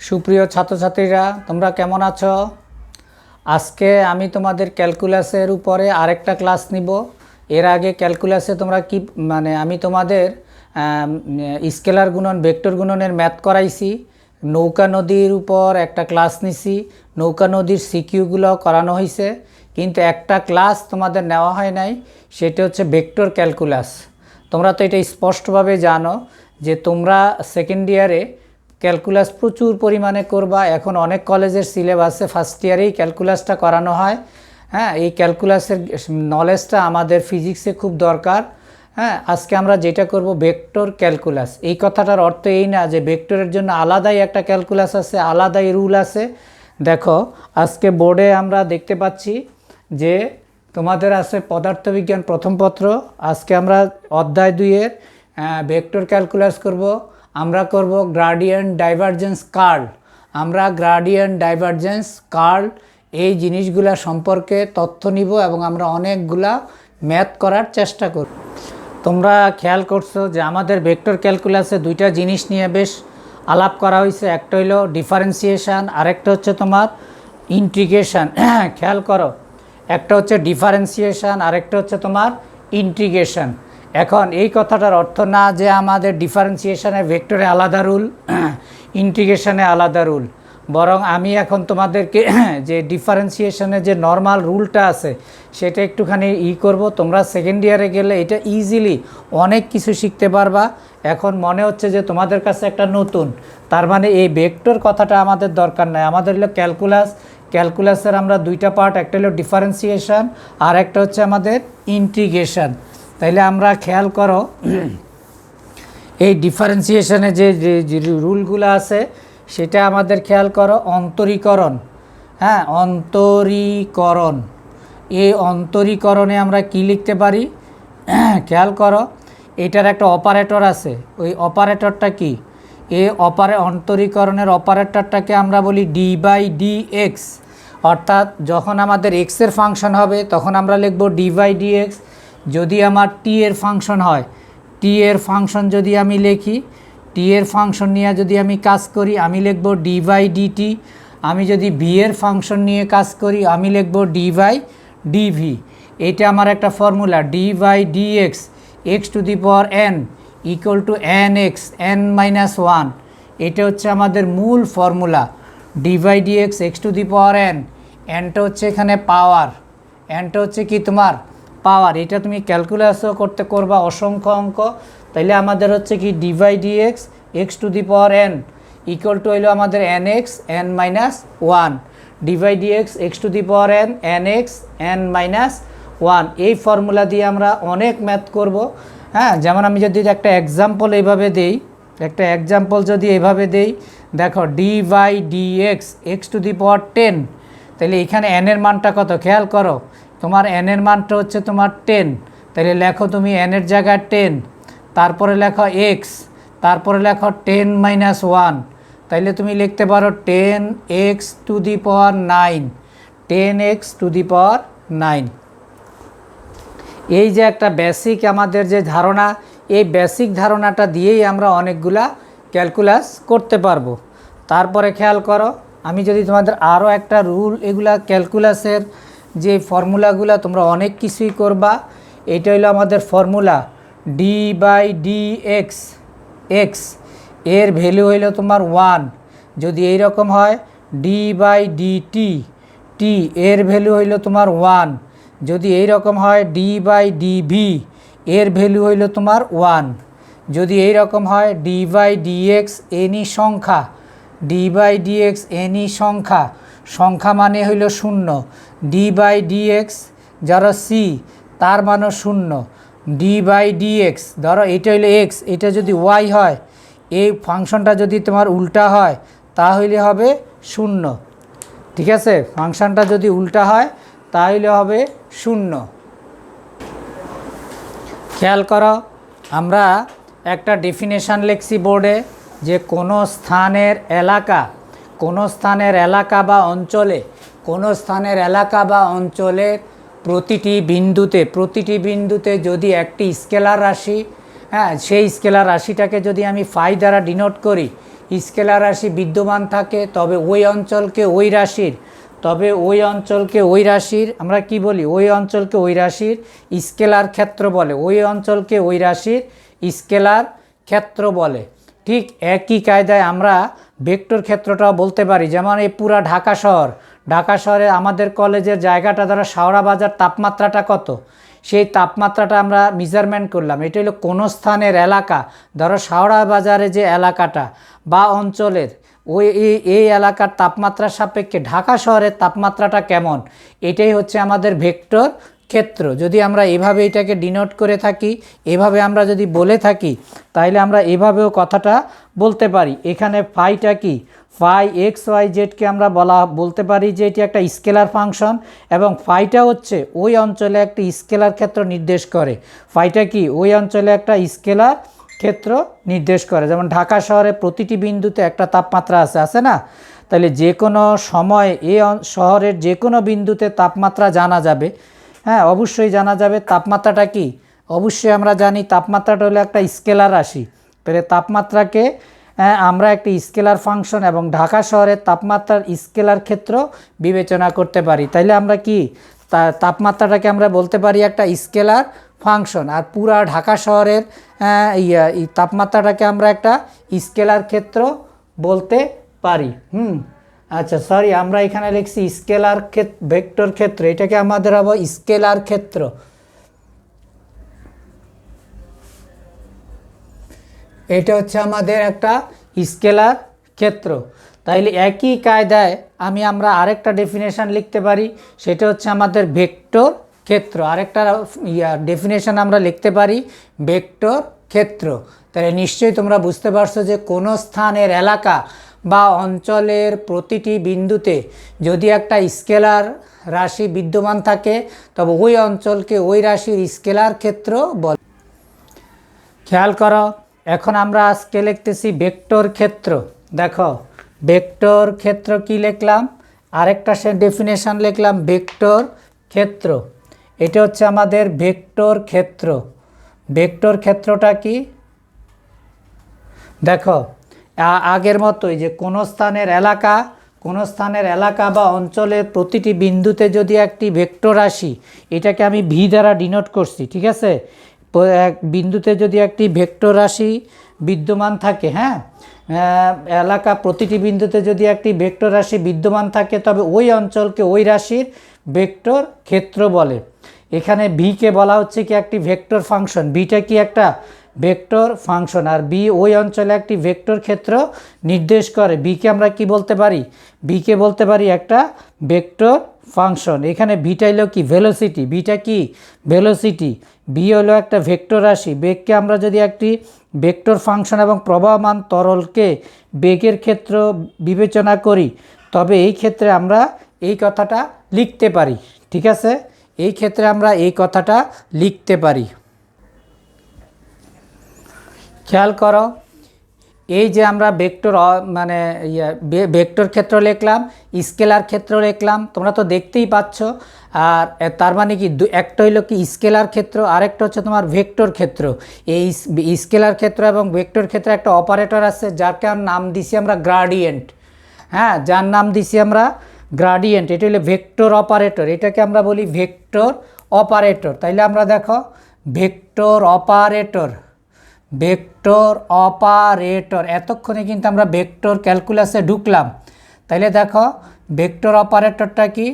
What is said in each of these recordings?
সুপ্রিয় ছাত্রছাত্রীরা, তোমরা কেমন আছো? আজকে আমি তোমাদের ক্যালকুলাসের উপরে আরেকটা ক্লাস নিব। এর আগে ক্যালকুলাসে তোমরা কি আমি তোমাদের স্কেলার গুণন, ভেক্টর গুণনের ম্যাথ করাইছি। নৌকা নদীর উপর একটা ক্লাস নিছি, নৌকা নদীর সিকিউগুলো করানো হয়েছে, কিন্তু একটা ক্লাস তোমাদের নেওয়া হয় নাই, সেটা হচ্ছে ভেক্টর ক্যালকুলাস। তোমরা তো এটা স্পষ্টভাবে জানো যে তোমরা সেকেন্ড ইয়ারে ক্যালকুলাস প্রচুর পরিমাণে করবা। এখন অনেক কলেজের সিলেবাসে ফার্স্ট ইয়ারেই ক্যালকুলাসটা করানো হয়। হ্যাঁ, এই ক্যালকুলাসের নলেজটা আমাদের ফিজিক্সে খুব দরকার। হ্যাঁ, আজকে আমরা যেটা করব ভেক্টর ক্যালকুলাস। এই কথাটার অর্থ এই না যে ভেক্টরের জন্য আলাদাই একটা ক্যালকুলাস আছে, আলাদাই রুল আছে। দেখো, আজকে বোর্ডে আমরা দেখতে পাচ্ছি যে তোমাদের আছে পদার্থবিজ্ঞান প্রথম পত্র। আজকে আমরা অধ্যায় 2-এর ভেক্টর ক্যালকুলাস করব। আমরা করব গ্রাডিয়েন্ট ডাইভারজেন্স কার্ল। আমরা গ্রাডিয়েন্ট ডাইভারজেন্স কার্ল এই জিনিসগুলা সম্পর্কে তথ্য নিব এবং আমরা অনেকগুলা ম্যাথ করার চেষ্টা করব। তোমরা খেয়াল করছো যে আমাদের ভেক্টর ক্যালকুলাসে দুইটা জিনিস নিয়ে বেশ আলাপ করা হয়েছে। একটা হলো ডিফারেন্সিয়েশান, আরেকটা হচ্ছে তোমার ইন্টিগ্রেশন। খেয়াল করো, একটা হচ্ছে ডিফারেন্সিয়েশান, আরেকটা হচ্ছে তোমার ইন্টিগ্রেশন। এখন এই কথাটার অর্থ না যে আমাদের ডিফারেন্সিয়েশানে ভেক্টরে আলাদা রুল, ইন্টিগ্রেশনে আলাদা রুল। বরং আমি এখন তোমাদেরকে যে ডিফারেন্সিয়েশনে যে নর্মাল রুলটা আছে সেটা একটুখানি করব। তোমরা সেকেন্ড ইয়ারে গেলে এটা ইজিলি অনেক কিছু শিখতে পারবা। এখন মনে হচ্ছে যে তোমাদের কাছে একটা নতুন, তার মানে এই ভেক্টর কথাটা আমাদের দরকার নাই। আমাদের হলো ক্যালকুলাস। ক্যালকুলাসের আমরা দুইটা পার্ট, একটা হলো ডিফারেন্সিয়েশন আর একটা হচ্ছে আমাদের ইন্টিগ্রেশন। তাইলে আমরা খেয়াল করো, এই ডিফারেন্সিয়েশনে যে রুলগুলো আছে সেটা আমাদের খেয়াল করো। অন্তরীকরণ, হ্যাঁ, অন্তরীকরণ। এই অন্তরীকরণে আমরা কি লিখতে পারি? খেয়াল করো, এটার একটা অপারেটর আছে। ওই অপারেটরটা কি? এই অন্তরীকরণের অপারেটরটাকে আমরা বলি d/dx। অর্থাৎ যখন আমাদের x এর ফাংশন হবে তখন আমরা লিখব d/dx। যদি আমার t এর ফাংশন হয়, t এর ফাংশন যদি আমি লিখি, t এর ফাংশন নিয়ে যদি আমি কাজ করি আমি লিখব d/dt। আমি যদি v এর ফাংশন নিয়ে কাজ করি আমি লিখব d/dv। এটা আমার একটা formula, d/dx x⁴n = nx n-1। এটা হচ্ছে আমাদের মূল ফর্মুলা, d/dx x⁴n। nটা হচ্ছে এখানে পাওয়ার, nটা হচ্ছে কি তোমার পাওয়ার। এটা তুমি ক্যালকুলাসও করবা অসংখ্য অঙ্ক। তাইলে আমাদের হচ্ছে কি d/dx x⁴n হইল আমাদের nx n-1। d/dx x⁴n nx n-1। এই ফর্মুলা দিয়ে আমরা অনেক ম্যাথ করব। হ্যাঁ, যেমন আমি যদি একটা এক্সাম্পল এইভাবে দেই, একটা এক্সাম্পল যদি এইভাবে দেই, দেখো d/dx x⁴10। তাহলে এখানে n এর মানটা কত খেয়াল করো। তোমার n এর মানটা হচ্ছে তোমার 10। তাহলে লেখো তুমি n এর জায়গায় 10, তারপরে লেখো x, তারপরে লেখো 10-1। তাইলে তুমি লিখতে পারো 10x⁹9, 10x⁹9। এই যে একটা বেসিক আমাদের যে ধারণা, এই বেসিক ধারণাটা দিয়েই আমরা অনেকগুলা ক্যালকুলাস করতে পারবো। তারপরে খেয়াল করো, আমি যদি তোমাদের আরও একটা রুল, এগুলা ক্যালকুলাসের যে ফর্মুলাগুলা তোমরা অনেক কিছুই করবা। এটা হলো আমাদের ফর্মুলা d/dx x, এর ভ্যালু হইল তোমার 1। যদি এই রকম হয় d/dt t, এর ভ্যালু হইল তোমার 1। যদি এই রকম হয় d/dv, এর ভ্যালু হইল তোমার 1। যদি এই রকম হয় d/dx এনি সংখ্যা, d/dx এনি সংখ্যা, সংখ্যা মানে হইল 0। d/dx যারা c, তার মানও 0। d/dx ধরো এটা হইলো x, এটা যদি y হয়, এই ফাংশনটা যদি তোমার উল্টা হয় তাহলে হবে 0। ঠিক আছে, ফাংশনটা যদি উল্টা হয় তাহলে হবে 0। খেয়াল করো, আমরা একটা ডেফিনেশান লিখছি বোর্ডে যে কোনো স্থানের এলাকা বা অঞ্চলে, কোনো স্থানের এলাকা বা অঞ্চলের প্রতিটি বিন্দুতে যদি একটি স্কেলার রাশি, হ্যাঁ, সেই স্কেলার রাশিটাকে যদি আমি ফাই দ্বারা ডিনোট করি, স্কেলার রাশি বিদ্যমান থাকে তবে ওই অঞ্চলকে ওই রাশির আমরা কি বলি, ওই অঞ্চলকে ওই রাশির স্কেলার ক্ষেত্র বলে, ওই অঞ্চলকে ওই রাশির স্কেলার ক্ষেত্র বলে। ঠিক একই কায়দায় আমরা ভেক্টর ক্ষেত্রটাও বলতে পারি। যেমন এই পুরা ঢাকা শহরে আমাদের কলেজের জায়গাটা ধরো শাওড়া বাজার, তাপমাত্রাটা কত, সেই তাপমাত্রাটা আমরা মেজারমেন্ট করলাম। এটা হলো কোনো স্থানের এলাকা, ধরো শাওড়া বাজারে যে এলাকাটা বা অঞ্চলের ওই এই এলাকার তাপমাত্রার সাপেক্ষে ঢাকা শহরের তাপমাত্রাটা কেমন, এটাই হচ্ছে আমাদের ভেক্টর ক্ষেত্র। যদি আমরা এভাবে এটাকে ডিনোট করে থাকি, এভাবে আমরা যদি বলে থাকি, তাহলে আমরা এভাবেও কথাটা বলতে পারি। এখানে ফাইটা কি, ফাই এক্স ওয়াই জেডকে আমরা বলতে পারি যে এটি একটা স্কেলার ফাংশন, এবং ফাইটা হচ্ছে ওই অঞ্চলে একটি স্কেলার ক্ষেত্র নির্দেশ করে। ফাইটা কি, ওই অঞ্চলে একটা স্কেলার ক্ষেত্র নির্দেশ করে। যেমন ঢাকা শহরে প্রতিটি বিন্দুতে একটা তাপমাত্রা আছে না, তাহলে যে কোনো সময় এই শহরের যে কোনো বিন্দুতে তাপমাত্রা জানা যাবে। হ্যাঁ, অবশ্যই জানা যাবে। তাপমাত্রাটা কি, অবশ্যই আমরা জানি তাপমাত্রাটা হলো একটা স্কেলার রাশি। তাহলে তাপমাত্রাকে আমরা একটি স্কেলার ফাংশন এবং ঢাকা শহরের তাপমাত্রার স্কেলার ক্ষেত্র বিবেচনা করতে পারি। তাইলে আমরা কি তাপমাত্রাটাকে আমরা বলতে পারি একটা স্কেলার ফাংশন, আর পুরা ঢাকা শহরের তাপমাত্রাটাকে আমরা একটা স্কেলার ক্ষেত্র বলতে পারি। আচ্ছা সরি, আমরা এখানে লিখছি স্কেলার ভেক্টর ক্ষেত্র, এটাকে আমাদের হবে স্কেলার ক্ষেত্র। এটা হচ্ছে আমাদের একটা স্কেলার ক্ষেত্র। তাইলে একই কায়দায় আমরা আরেকটা ডেফিনেশন লিখতে পারি, সেটা হচ্ছে আমাদের ভেক্টর ক্ষেত্র। আরেকটা ডেফিনেশন আমরা লিখতে পারি ভেক্টর ক্ষেত্র। তাহলে নিশ্চয়ই তোমরা বুঝতে পারছো যে কোনো স্থানের এলাকা বা অঞ্চলের প্রতিটি বিন্দুতে যদি একটা স্কেলার রাশি বিদ্যমান থাকে, তবে ওই অঞ্চলকে ওই রাশির স্কেলার ক্ষেত্র বলে। খেয়াল করো, এখন আমরা আজকে লিখতেছি ভেক্টর ক্ষেত্র। দেখো ভেক্টর ক্ষেত্র কি লিখলাম, আরেকটা ডেফিনেশন লিখলাম ভেক্টর ক্ষেত্র। এটা হচ্ছে আমাদের ভেক্টর ক্ষেত্র। ভেক্টর ক্ষেত্রটা কি, দেখো আগের মতোই যে কোনো স্থানের এলাকা বা অঞ্চলের প্রতিটি বিন্দুতে যদি একটি ভেক্টর রাশি, এটাকে আমি ভি দ্বারা ডিনোট করছি, ঠিক আছে। এক বিন্দুতে যদি একটি ভেক্টর রাশি বিদ্যমান থাকে, হ্যাঁ, এলাকা প্রতিটি বিন্দুতে যদি একটি ভেক্টর রাশি বিদ্যমান থাকে, তবে ওই অঞ্চলকে ওই রাশির ভেক্টর ক্ষেত্র বলে। এখানে ভিকে বলা হচ্ছে কি একটি ভেক্টর ফাংশন, বিটা কি একটা ভেক্টর ফাংশন, আর বি ওই অঞ্চলে একটি ভেক্টর ক্ষেত্র নির্দেশ করে। বিকে আমরা কি বলতে পারি, বিকে বলতে পারি একটা ভেক্টর ফাংশন। এখানে ভিটা হলো কি ভেলোসিটি, বিটা কি ভেলোসিটি, বি হলো একটা ভেক্টর রাশি। বেগকে আমরা যদি একটি ভেক্টর ফাংশন এবং প্রবাহমান তরলকে বেগের ক্ষেত্র বিবেচনা করি, তবে এই ক্ষেত্রে আমরা এই কথাটা লিখতে পারি, ঠিক আছে। এই ক্ষেত্রে আমরা এই কথাটা লিখতে পারি। খেয়াল করো, এই যে আমরা ভেক্টর ভেক্টর ক্ষেত্র লিখলাম, স্কেলার ক্ষেত্র লিখলাম, তোমরা তো দেখতেই পাচ্ছ। আর তার মানে কি একটা হইলো কি স্কেলার ক্ষেত্র, আরেকটা হচ্ছে তোমার ভেক্টর ক্ষেত্র। এই স্কেলার ক্ষেত্র এবং ভেক্টর ক্ষেত্রে একটা অপারেটর আছে, যাকে নাম দিছি আমরা গ্রাডিয়েন্ট। হ্যাঁ, যার নাম দিছি আমরা গ্রাডিয়েন্ট। এটা হলো ভেক্টর অপারেটর, এটাকে আমরা বলি ভেক্টর অপারেটর। তাইলে আমরা দেখো ভেক্টর অপারেটর, ভেক্টর অপারেটর, এতক্ষণে কিন্তু আমরা ভেক্টর ক্যালকুলাসে ঢুকলাম। তাইলে দেখো ভেক্টর অপারেটরটা কি,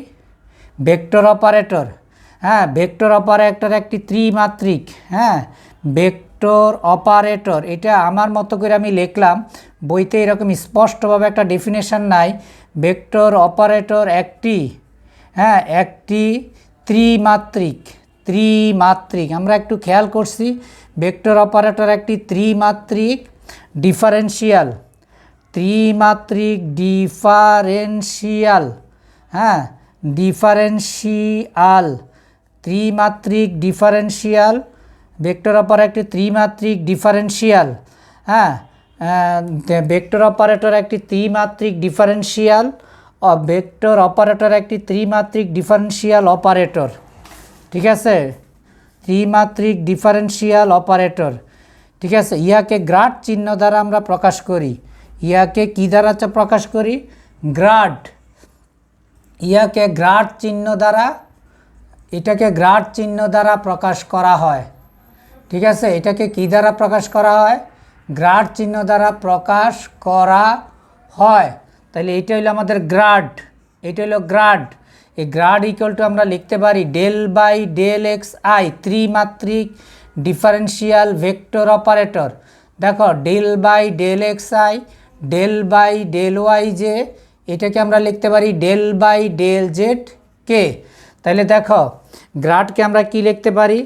ভেক্টর অপারেটর, হ্যাঁ, ভেক্টর অপারেটর একটি ত্রিমাত্রিক, হ্যাঁ, ভেক্টর অপারেটর। এটা আমার মতো করে আমি লিখলাম, বইতে এরকম স্পষ্টভাবে একটা ডেফিনেশন নাই। ভেক্টর অপারেটর একটি, হ্যাঁ, একটি ত্রিমাত্রিক, আমরা একটু খেয়াল করছি, ভেক্টর অপারেটর একটি ত্রিমাত্রিক ডিফারেনশিয়াল, হ্যাঁ, ত্রিমাত্রিক ডিফারেনশিয়াল, ভেক্টর অপারেটর একটি ত্রিমাত্রিক ডিফারেনশিয়াল, হ্যাঁ, ভেক্টর অপারেটর একটি ত্রিমাত্রিক ডিফারেনশিয়াল, ভেক্টর অপারেটর একটি ত্রিমাত্রিক ডিফারেনশিয়াল অপারেটর, ঠিক আছে, ত্রিমাত্রিক ডিফারেনশিয়াল অপারেটর, ঠিক আছে। ইহাকে গ্রাড চিহ্ন দ্বারা আমরা প্রকাশ করি, ইয়াকে কি দ্বারা প্রকাশ করি? গ্রাড। ইয়াকে গ্রাড চিহ্ন দ্বারা, এটাকে গ্রাড চিহ্ন দ্বারা প্রকাশ করা হয়। ঠিক আছে, এটাকে কি দ্বারা প্রকাশ করা হয়? গ্রাড চিহ্ন দ্বারা প্রকাশ করা হয়। তাহলে এটা হলো আমাদের গ্রাড, এটা হলো গ্রাড। এই গ্রাড ইকুয়াল টু আমরা লিখতে পারি del by del x I, ত্রিমাত্রিক ডিফারেন্সিয়াল ভেক্টর অপারেটর। দেখো del by del x I, del by del Y J, এটাকে আমরা লিখতে পারি ডেল বাই ডেল জেড কে। তাহলে দেখো গ্রাডকে আমরা কি লিখতে পারি?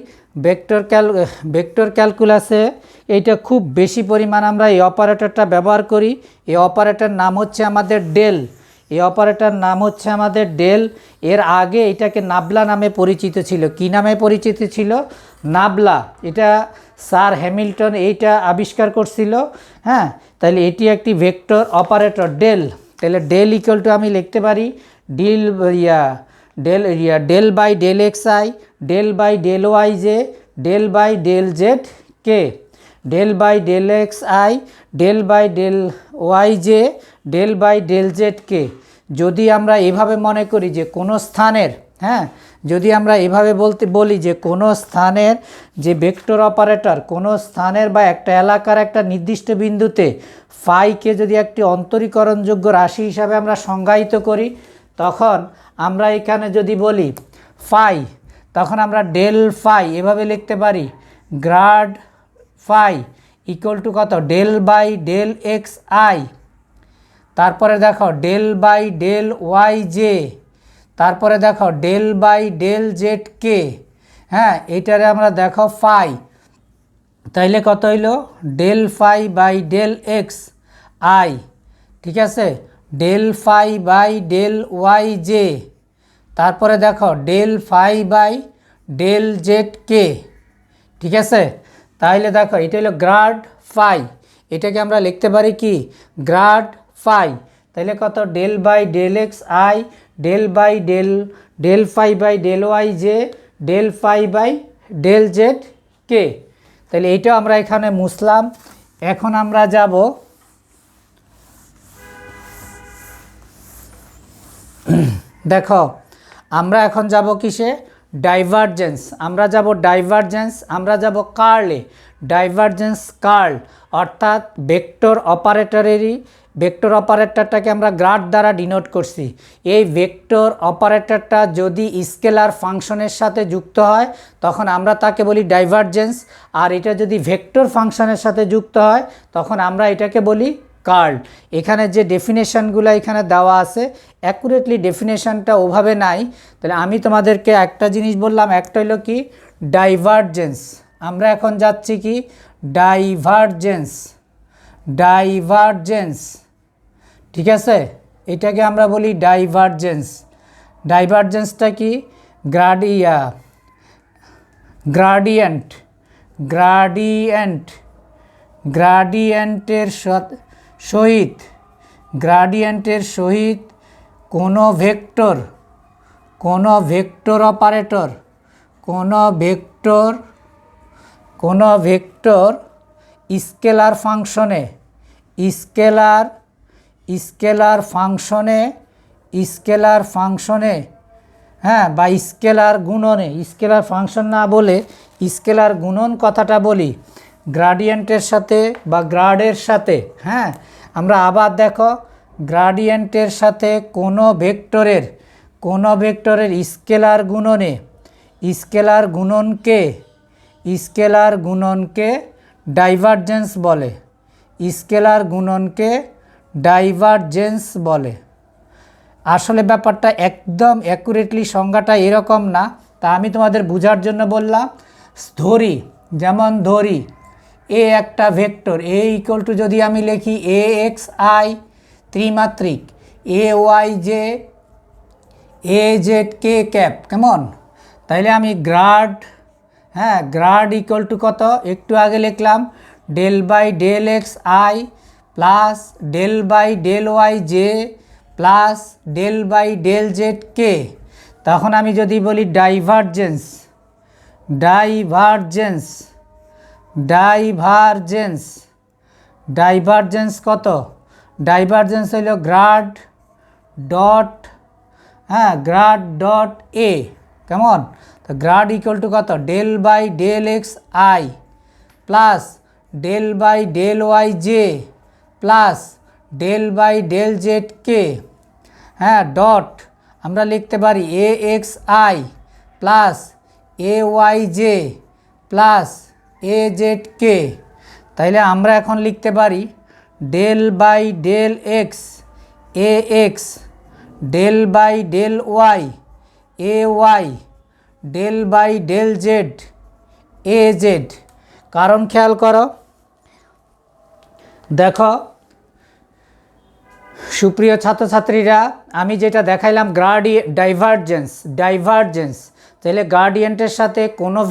ভেক্টর ক্যালকুলাসে এইটা খুব বেশি পরিমাণ আমরা এই অপারেটরটা ব্যবহার করি। এই অপারেটর নাম হচ্ছে আমাদের ডেল। এই অপারেটর নাম হচ্ছে আমাদের ডেল। এর আগে এটাকে নাবলা নামে পরিচিত ছিল। কি নামে পরিচিত ছিল? নাবলা। এটা স্যার হ্যামিল্টন এইটা আবিষ্কার করছিল। হ্যাঁ, তাহলে এটি একটি ভেক্টর অপারেটর ডেল। তাহলে ডেল ইকুয়াল টু আমি লিখতে পারি del by del x I, del by del Y j, del by del Z k. Del by del x I, del by del Y j, del by del Z k. যদি আমরা এভাবে মনে করি যে কোনো স্থানের, হ্যাঁ, যদি আমরা এভাবে বলি যে কোনো স্থানের যে ভেক্টর অপারেটর, কোনো স্থানের বা একটা এলাকার একটা নির্দিষ্ট বিন্দুতে ফাইকে যদি একটি অন্তরীকরণযোগ্য রাশি হিসাবে আমরা সংজ্ঞায়িত করি, তখন আমরা এখানে যদি বলি ফাই, তখন আমরা ডেল ফাই এভাবে লিখতে পারি গ্রাড ফাই ইকুয়াল টু কত? Del by del x i, তারপরে দেখো del by del Y j, তারপরে দেখো del by del Z k. হ্যাঁ, এইটারে আমরা দেখো ফাই, তাইলে কত হইল? Del phi by del x i, ঠিক আছে, del phi by del Y j, তারপরে দেখো del phi by del Z k. ঠিক আছে, তাহলে দেখো এটা হলো গ্রাড ফাই, এটাকে আমরা লিখতে পারি কি? Grad phi. তাহলে কত? Del by del x I, del by del phi by del Y j, del phi by del Z কে। তাহলে এইটাও আমরা এখানে মুছলাম। এখন আমরা যাব দেখো আমরা এখন যাব কিসে? ডাইভারজেন্স। আমরা যাব ডাইভারজেন্স, আমরা যাব কার্লে। ডাইভারজেন্স কার্ল অর্থাৎ ভেক্টর অপারেটরটাকে আমরা গ্রাড দ্বারা ডিনোট করছি। এই ভেক্টর অপারেটরটা যদি স্কেলার ফাংশনের সাথে যুক্ত হয় তখন আমরা তাকে বলি ডাইভারজেন্স, আর এটা যদি ভেক্টর ফাংশনের সাথে যুক্ত হয় তখন আমরা এটাকে বলি কার্ল। এখানে যে ডেফিনেশনগুলো এখানে দেওয়া আছে অ্যাকুরেটলি ডেফিনেশনটা ওভাবে নাই। তাহলে আমি তোমাদেরকে একটা জিনিস বললাম, একটা হলো কি? ডাইভারজেন্স। আমরা এখন যাচ্ছি কি? ডাইভারজেন্স। ঠিক আছে, এটাকে আমরা বলি ডাইভারজেন্স। ডাইভারজেন্সটা কি? গ্রাডিয়েন্টের সহিত কোনো ভেক্টর অপারেটর, কোনো ভেক্টর স্কেলার ফাংশনে হ্যাঁ, বা স্কেলার গুণনে, স্কেলার ফাংশন না বলে স্কেলার গুণন কথাটা বলি গ্রাডিয়েন্টের সাথে বা গ্রাডের সাথে। হ্যাঁ, আমরা আবার দেখো গ্রাডিয়েন্টের সাথে কোনো ভেক্টরের স্কেলার গুণনকে ডাইভারজেন্স বলে। আসলে ব্যাপারটা একদম অ্যাকুরেটলি সংজ্ঞাটা এরকম না, তা আমি তোমাদের বোঝার জন্য বললাম। যেমন ধরি এ একটা ভেক্টর, এ ইকুয়াল টু যদি আমি লিখি এ এক্স আই ত্রিমাত্রিক, a y j, a z k cap, কেমন? তাইলে আমি গ্রাড ইকুয়াল টু কত? একটু আগে লিখলাম del by del x i plus del by del Y j plus del by del Z k. তখন আমি যদি বলি ডাইভারজেন্স কত? ডাইভারজেন্স হইল গ্রাড ডট, হ্যাঁ, গ্রাড ডট এ, কেমন? তো গ্রাড ইকুয়াল টু কত? Del by del x i plus del by del Y j plus del by del Z k, হ্যাঁ, ডট আমরা লিখতে পারি a x i plus a y j plus a z k. তাইলে আমরা এখন লিখতে পারি del by del x a x, del by del Y a Y, del by del Z A z. কারণ খেয়াল করো, দেখো সুপ্রিয় ছাত্রছাত্রীরা, আমি যেটা দেখাইলাম ডাইভারজেন্স, তাহলে গ্রাডিয়েন্টের সাথে কোনো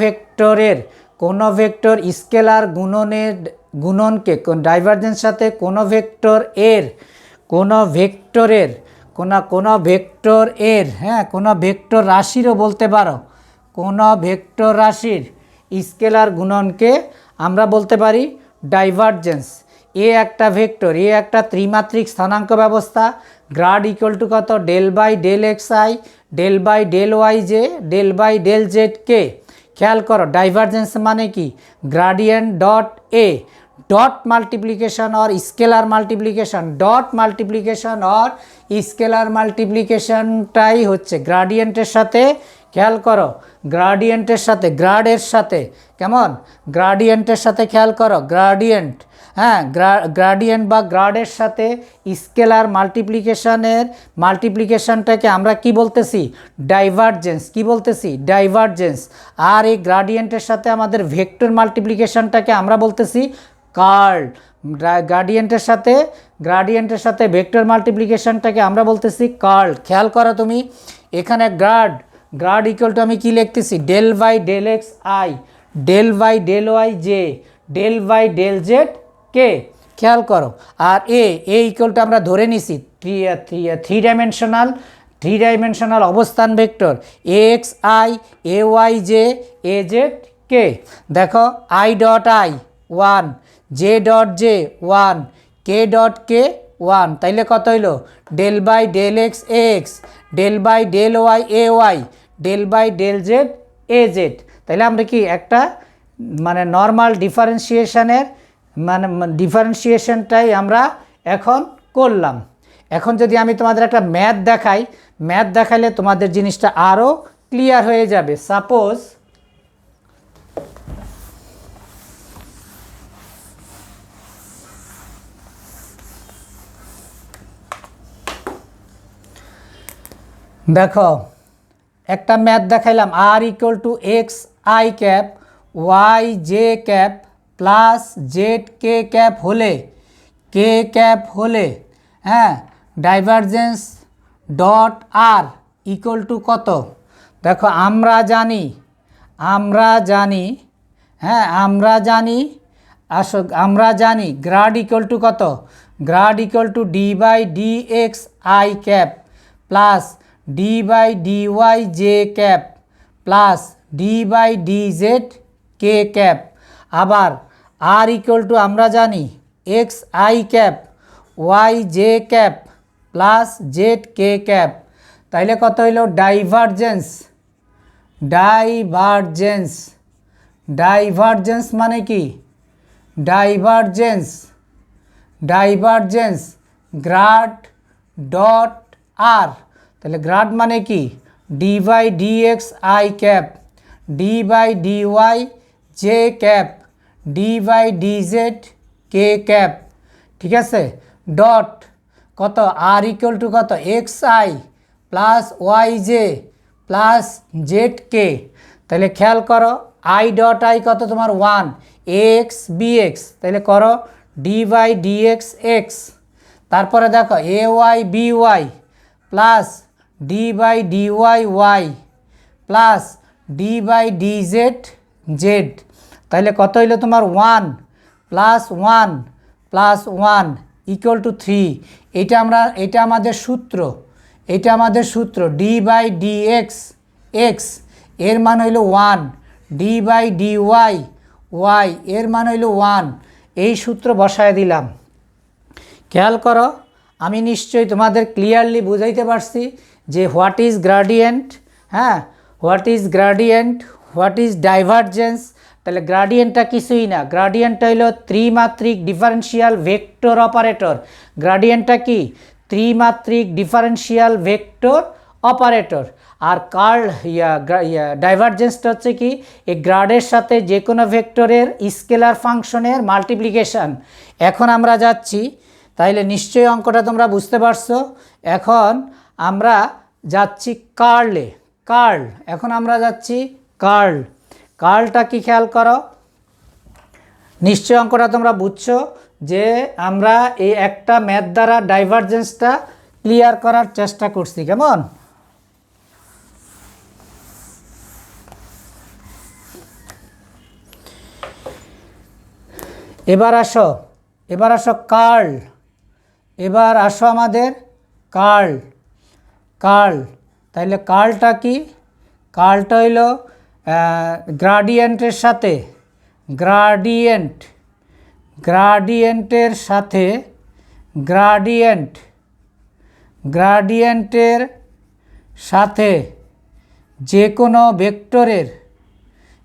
ভেক্টর স্কেলার গুণনকে ডাইভারজেন্স সাথে কোনো ভেক্টরের হ্যাঁ, কোনো ভেক্টর রাশিরও বলতে পারো, কোনো ভেক্টর রাশির স্কেলার গুণনকে আমরা বলতে পারি ডাইভারজেন্স। এ একটা ভেক্টর, এ একটা ত্রিমাত্রিক স্থানাঙ্ক ব্যবস্থা, গ্রাড ইকুয়াল টু কত? Del by del x I, del by del Y j, del by del Z k. খেয়াল করো, ডাইভারজেন্স মানে কি? Gradient dot a dot multiplication or scalar multiplication, dot multiplication or scalar মাল্টিপ্লিকেশনটাই হচ্ছে গ্রাডিয়েন্টের সাথে। খেয়াল করো, গ্রাডিয়েন্টের সাথে, গ্রাডের সাথে, কেমন? গ্রাডিয়েন্টের সাথে খেয়াল করো, গ্রাডিয়েন্ট, হ্যাঁ, গ্রাডিয়েন্ট বা গ্রাডের সাথে স্কেলার মাল্টিপ্লিকেশনটাকে আমরা কি বলতেছি? ডাইভারজেন্স। কি বলতেছি? ডাইভারজেন্স। আর এই গ্রাডিয়েন্টের সাথে আমাদের ভেক্টর মাল্টিপ্লিকেশনটাকে আমরা বলতেছি কার্ল। গ্রাডিয়েন্টের সাথে ভেক্টর মাল্টিপ্লিকেশনটাকে আমরা বলতেছি কার্ল। খেয়াল করো তুমি, এখানে গ্রাড ইকুয়াল টু আমি কি লিখতেছি? Del by del x I, del by del Y j, del by del Z k. খেয়াল করো, আর এ ইকুয়াল টু আমরা ধরে নিছি থ্রি ডাইমেনশনাল অবস্থান vector a x i, a y j, a z k. দেখো i dot i 1, j dot j 1, k dot k 1, তাইলে কত হইল? Del by del x x, del by del Y a Y, del by del Z A Z. তাইলে আমরা কি একটা মানে normal ডিফারেন্সিয়েশনটাই আমরা এখন করলাম। এখন যদি আমি তোমাদের একটা ম্যাথ দেখাইলে তোমাদের জিনিসটা আরও ক্লিয়ার হয়ে যাবে। সাপোজ দেখো, একটা ম্যাথ দেখাইলাম, r equal to x i cap y j cap plus z k cap হলে হ্যাঁ, divergence dot R equal to কত? দেখো আমরা জানি গ্রাড ইকুয়াল টু কত? Grad equal to d by D x i cap plus D by D y j cap plus D by d z k cap. আবার r equal to আমরা জানি x i cap y j cap plus z k cap. তাইলে কত হইল? Divergence মানে কি? Divergence grad dot r. তাহলে grad মানে কি? D by D x i cap, d by D y j cap, d by d z k cap. ঠিক আছে, ডট কত? আর ইকুয়াল টু কত? X i plus y j plus z কে। তাহলে খেয়াল করো, আই ডট আই কত তোমার? 1, x B x, তাহলে করো d by D x x. তারপরে দেখো a y b y plus D by D Y y plus D by d z z. তাহলে কত হইলো তোমার? 1 প্লাস 1 প্লাস 1 ইকুয়াল টু 3। এটা আমাদের সূত্র D by D x X এর মান হইল 1, D by D Y Y এর মান হইল 1। এই সূত্র বসায় দিলাম। খেয়াল করো, আমি নিশ্চয়ই তোমাদের ক্লিয়ারলি বুঝাইতে পারছি যে হোয়াট ইজ গ্রাডিয়েন্ট, হ্যাঁ, what is gradient, what is divergence. তাহলে গ্রাডিয়েন্টটা কিছুই না, গ্রাডিয়েন্টটা হলো ত্রিমাত্রিক ডিফারেন্সিয়াল ভেক্টর অপারেটর। গ্রাডিয়েন্টটা কি? ত্রিমাত্রিক ডিফারেন্সিয়াল ভেক্টর অপারেটর। আর ডাইভারজেন্সটা হচ্ছে কি? এই গ্রাডের সাথে যে কোনো ভেক্টরের স্কেলার ফাংশনের মাল্টিপ্লিকেশান। এখন আমরা যাচ্ছি, তাইলে নিশ্চয়ই অঙ্কটা তোমরা বুঝতে পারছো। এখন আমরা যাচ্ছি কার্লে, কার্ল। এখন আমরা যাচ্ছি কার্ল। কার্লটা কি খেয়াল করো, নিশ্চয় অঙ্কটা তোমরা বুঝছো যে আমরা এই একটা ম্যাথ দ্বারা ডাইভারজেন্সটা ক্লিয়ার করার চেষ্টা করছি। কেমন? এবার আসো, এবার আসো কার্ল, এবার আসো আমাদের কার্ল। কার্ল, তাইলে কার্লটা কি? কার্লটা হইল গ্রাডিয়েন্টের সাথে, গ্রাডিয়েন্ট, গ্রাডিয়েন্টের সাথে, গ্রাডিয়েন্ট, গ্রাডিয়েন্টের সাথে যে কোনো ভেক্টরের,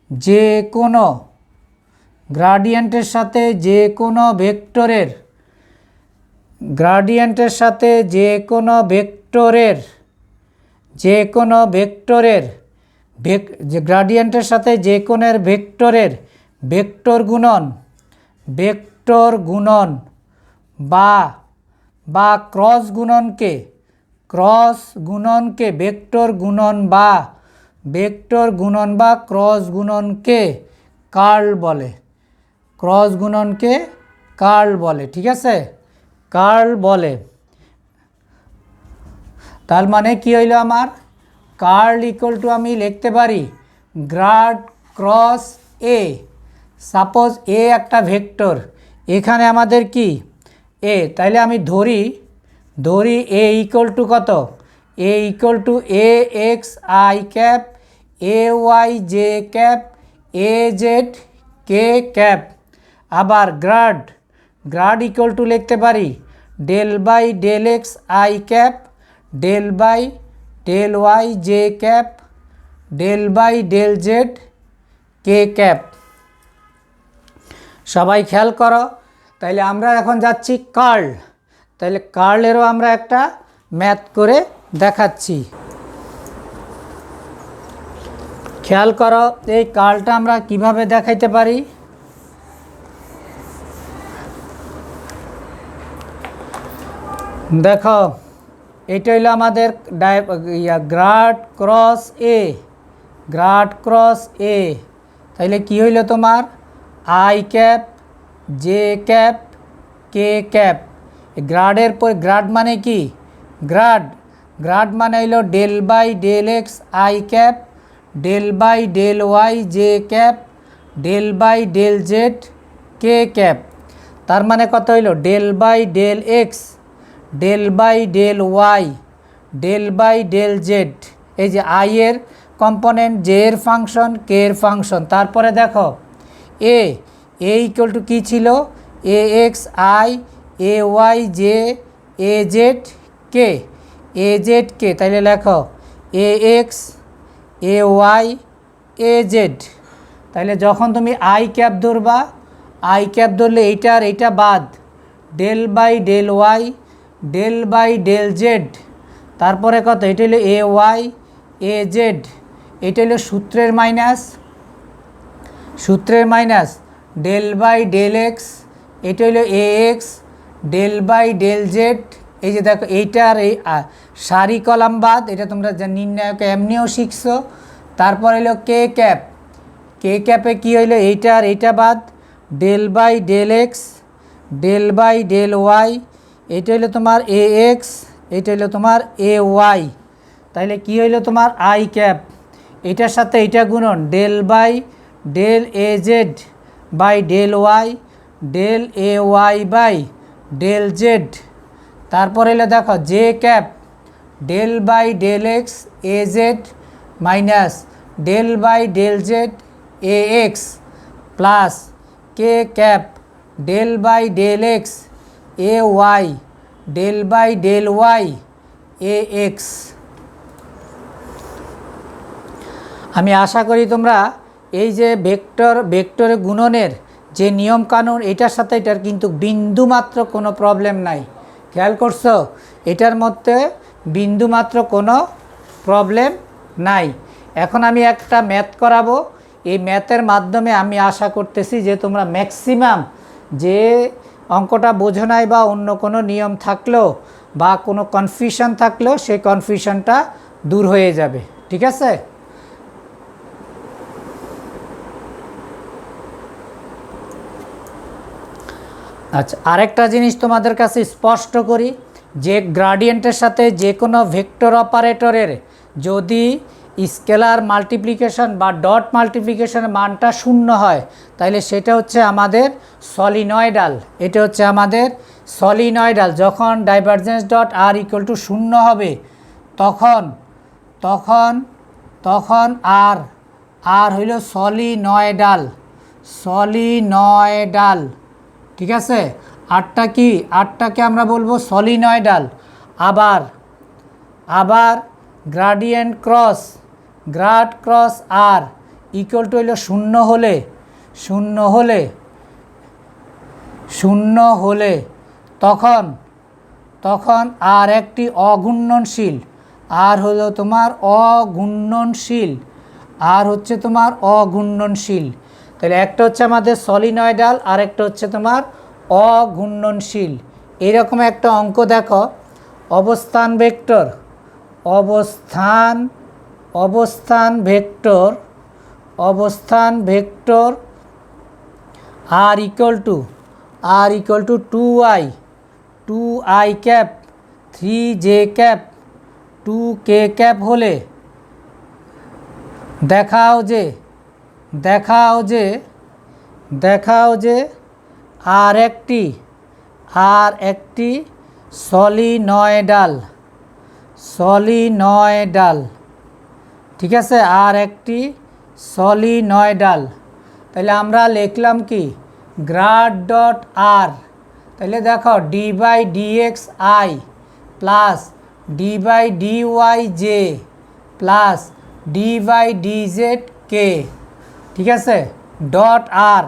যে কোনো গ্রাডিয়েন্টের সাথে যে কোনো ভেক্টরের, গ্রাডিয়েন্টের সাথে যে কোনো ভেক্টরের, যে কোনো ভেক্টরের যে গ্রাডিয়েন্টের সাথে যে কোনো ভেক্টরের ভেক্টর গুণন, ভেক্টর গুণন বা ক্রস গুণনকে, ক্রস গুণনকে ভেক্টর গুণন বা ভেক্টর গুণন বা ক্রস গুণনকে কার্ল বলে। ক্রস গুণনকে কার্ল বলে, ঠিক আছে? কার্ল বলে। তার মানে কি হইল আমার? কার্ল ইকুয়াল টু আমি লিখতে পারি গ্রাড ক্রস এ। সাপোজ এ একটা ভেক্টর, এখানে আমাদের কি এ, তাইলে আমি ধরি এ ইকুয়াল টু কত? A equal to a x i cap, a y j cap, a z k cap. আবার গ্রাড, গ্রাড ইকুয়াল টু লিখতে পারি del by del x i cap, del by del Y j cap, del by del Z k cap. সবাই খেয়াল করো, তাইলে আমরা এখন যাচ্ছি কার্ল। তাইলে কার্লেরও আমরা একটা ম্যাথ করে দেখাচ্ছি। খেয়াল করো, এই কার্লটা আমরা কিভাবে দেখাইতে পারি। দেখো, এটা হইলো আমাদের গ্রাড ক্রস এ, গ্রাড ক্রস এ। তাইলে কি হইল তোমার? I cap, j cap, k cap. গ্রাডের পর গ্রাড মানে কি? গ্রাড, গ্রাড মানে হইল del by del x i cap, del by del Y j cap, del by del Z k cap. তার মানে কত হইল? Del by del x, del by del Y, del by del z. এই যে i এর component, j এর function, k এর function. তারপরে দেখো এ ইকুয়াল টু কী ছিল? A x i, a y j, a z k, a z k. তাইলে লেখো a x, A y, a Z. তাইলে যখন তুমি আই ক্যাপ ধরবা, আই ক্যাপ ধরলে এইটার এইটা বাদ, del by del Y, del by del z. তারপরে কত? এটা হলো এ ওয়াই, এ জেড। এটা হলো সূত্রের মাইনাস, সূত্রের minus del by del x. এটা হলো a x, del by del z. এই যে দেখো, এইটার এই সারি কলাম বাদ, এটা তোমরা নির্ণায়কে এমনিও শিখছো। তারপর হলো কে ক্যাপ, কে ক্যাপে কী হইলো? এইটার এইটা বাদ, del by del x, del by del Y. এটা হইলো তোমার এ এক্স, এটা হইলো তোমার এ ওয়াই। তাইলে কী হইলো তোমার? I cap. এটার সাথে এইটা গুণন, del by del A Z by del Y, del A Y by del Z. তারপর এলে দেখো J cap, del by del x A Z minus del by del Z A X plus K cap, del by del x A Y del by del Y A X. আমি আশা করি তোমরা এই যে ভেক্টরের গুণনের যে নিয়মকানুন, এটার সাথে এটার কিন্তু বিন্দুমাত্র কোনো প্রবলেম নাই। খেয়াল করছো? এটার মধ্যে বিন্দুমাত্র কোনো প্রবলেম নাই। এখন আমি একটা ম্যাথ করাবো। এই ম্যাথের মাধ্যমে আমি আশা করতেছি যে তোমরা ম্যাক্সিমাম যে অঙ্কটা বোঝো নাই বা অন্য কোনো নিয়ম থাকলেও বা কোনো কনফিউশন থাকলেও সেই কনফিউশনটা দূর হয়ে যাবে। ঠিক আছে? আচ্ছা, আরেকটা জিনিস তোমাদের কাছে স্পষ্ট করি, যে গ্রাডিয়েন্টের সাথে যে কোনো ভেক্টর অপারেটরের যদি স্কেলার মাল্টিপ্লিকেশন বা ডট মাল্টিপ্লিকেশনের মানটা শূন্য হয়, তাহলে সেটা হচ্ছে আমাদের সলিনয়েডাল। এটা হচ্ছে আমাদের সলিনয়েডাল। যখন divergence dot R equal to শূন্য হবে, তখন তখন তখন আর আর হইল সলিনয়েডাল। সলিনয়েডাল, ঠিক আছে? আরটা কি? আরটাকে আমরা বলবো সলিনয়েডাল। আবার gradient cross grad cross R equal to হইল শূন্য হলে তখন আর একটি অঘূর্ণনশীল, আর হলো তোমার অঘূর্ণনশীল, আর হচ্ছে তোমার অঘূর্ণনশীল। তাহলে একটা হচ্ছে আমাদের সলিনয়েডাল, আর একটা হচ্ছে তোমার অঘূর্ণনশীল। এরকম একটা অঙ্ক দেখো, অবস্থান vector R equal to 2i cap 3j cap 2k cap হলে দেখাও যে আর একটি সলিনয়েডাল, ঠিক আছে? আর একটি সলিনয়েডাল। তাহলে আমরা লিখলাম কি? Grad dot r. তাহলে দেখো d by d x i plus D by d y j plus D by d z k, ঠিক আছে? ডট আর।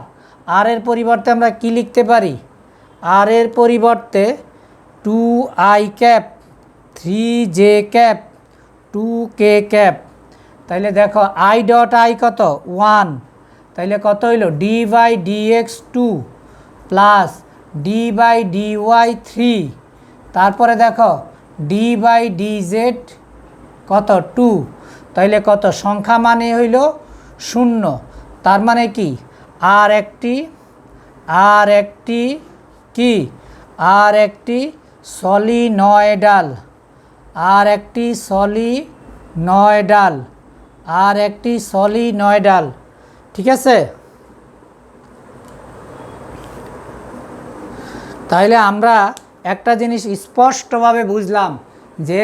আর এর পরিবর্তে আমরা কি লিখতে পারি? আর এর পরিবর্তে 2i cap 3j cap 2k cap. তাইলে দেখো আই ডট আই কত? 1। তাইলে কত হইল? D by D X 2 plus D by D Y 3। তারপরে দেখো ডি বাই ডিজেড কত? 2। তাইলে কত? সংখ্যা মানে হইল 0। তার মানে কি? আর একটি সলিনয়েডাল, ঠিক আছে? তাহলে আমরা একটা জিনিস স্পষ্টভাবে বুঝলাম যে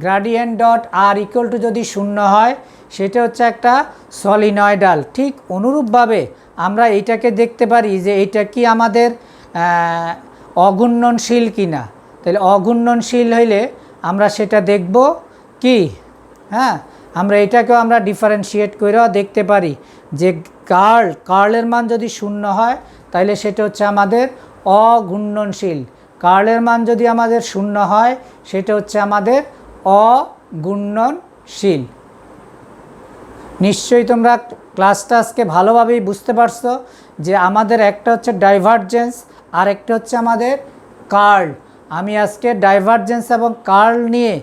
gradient dot R equal to যদি শূন্য হয়, সেটা হচ্ছে একটা সলিনয়েডাল। ঠিক অনুরূপভাবে আমরা এইটাকে দেখতে পারি যে এটা কি আমাদের অঘূর্ণনশীল কিনা। তাহলে অঘূর্ণনশীল হইলে আমরা সেটা দেখব কি? হ্যাঁ, আমরা এটাকেও আমরা ডিফারেন্সিয়েট করেও দেখতে পারি যে কার্লের মান যদি শূন্য হয়, তাহলে সেটা হচ্ছে আমাদের অঘূর্ণনশীল। কার্লের মান যদি আমাদের শূন্য হয়, সেটা হচ্ছে আমাদের অঘূর্ণনশীল। নিশ্চয়ই তোমরা ক্লাসটা আজকে ভালোভাবেই বুঝতে পারছো যে আমাদের একটা হচ্ছে ডাইভারজেন্স, আর একটা হচ্ছে আমাদের কার্ল। আমি আজকে ডাইভারজেন্স এবং কার্ল নিয়ে